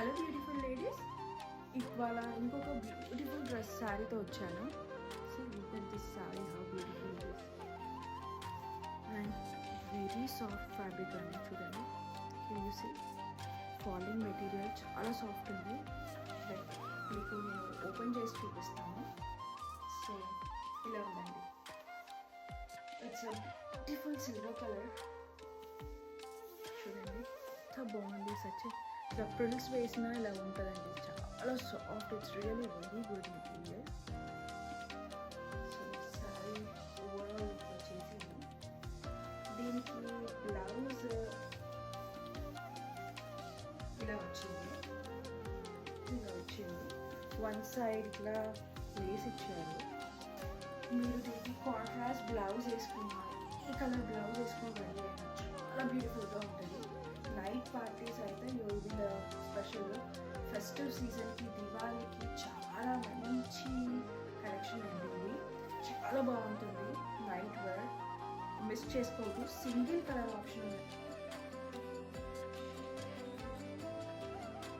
Hello beautiful ladies, ఇవాళ ఇంకొక beautiful dress శారీతో వచ్చాను. So look at this sari, how beautiful it is and very soft fabric అండి. చూడండి, you see falling material చాలా soft ఉంది. మీకు నేను ఓపెన్ చేసి చూపిస్తాను. సో ఇలా ఉందండి. It's beautiful silver colour. చూడండి ఎంత బాగుంది. సచ్ ద ఫ్రిల్స్ వేసినా ఇలా ఉంటుందండి. చాలా soft, it's really very good material. So sorry overall వచ్చేసి దీనికి బ్లౌజ్ ఇలా వచ్చింది. వన్ సైడ్ ఇట్లా లేస్ ఇచ్చారు. మీరు దీనికి కాంట్రాస్ట్ బ్లౌజ్ వేసుకున్నారు, ఈ కలర్ బ్లౌజ్ వేసుకుని రెడీ అయినా చాలా బ్యూటిఫుల్గా ఉంటుంది. నైట్ పార్టీస్ అయితే యూవిల్ స్పెషల్ ఫెస్టివ్ సీజన్కి, దివాళీకి చాలా మంచి కలెక్షన్ అండి. ఇది చాలా బాగుంటుంది. నైట్ వేర్ మిస్ చేసుకోవద్దు. Single colour option